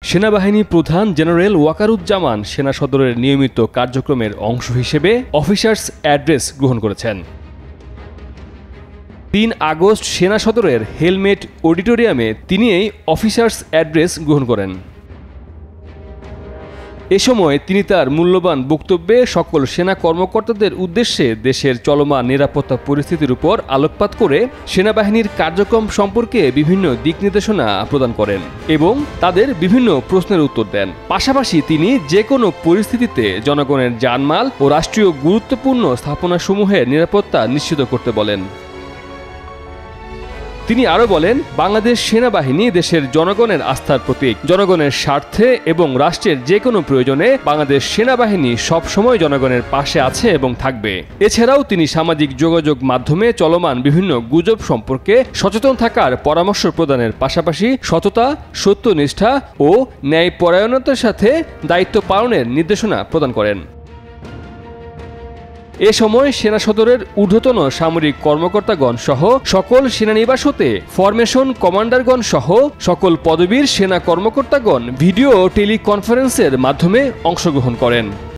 সেনাবাহিনী প্রধান জেনারেল ওয়াকারুজ্জামান সেনা সদরের নিয়মিত কার্যক্রমের অংশ হিসেবে অফিসার্স অ্যাড্রেস গ্রহণ করেছেন। ৩ আগস্ট সেনা সদরের হেলমেট অডিটোরিয়ামে তিনি এই অফিসার্স অ্যাড্রেস গ্রহণ করেন। এ সময় তিনি তার মূল্যবান বক্তব্যে সকল সেনা কর্মকর্তাদের উদ্দেশ্যে দেশের চলমান নিরাপত্তা পরিস্থিতির উপর আলোকপাত করে সেনাবাহিনীর কার্যক্রম সম্পর্কে বিভিন্ন দিক নির্দেশনা প্রদান করেন এবং তাদের বিভিন্ন প্রশ্নের উত্তর দেন। পাশাপাশি তিনি যে কোনো পরিস্থিতিতে জনগণের জানমাল ও রাষ্ট্রীয় গুরুত্বপূর্ণ স্থাপনাসমূহের নিরাপত্তা নিশ্চিত করতে বলেন। তিনি আরও বলেন, বাংলাদেশ সেনাবাহিনী দেশের জনগণের আস্থার প্রতীক। জনগণের স্বার্থে এবং রাষ্ট্রের যে কোনো প্রয়োজনে বাংলাদেশ সেনাবাহিনী সবসময় জনগণের পাশে আছে এবং থাকবে। এছাড়াও তিনি সামাজিক যোগাযোগ মাধ্যমে চলমান বিভিন্ন গুজব সম্পর্কে সচেতন থাকার পরামর্শ প্রদানের পাশাপাশি সততা, সত্যনিষ্ঠা ও ন্যায়পরায়ণতার সাথে দায়িত্ব পালনের নির্দেশনা প্রদান করেন। এ সময় সেনা সদরের ঊর্ধ্বতন সামরিক কর্মকর্তাগণ সহ সকল সেনানিবাস হতে ফরমেশন কমান্ডারগণ সহ সকল পদবীর সেনা কর্মকর্তাগণ ভিডিও টেলিকনফারেন্সের মাধ্যমে অংশগ্রহণ করেন।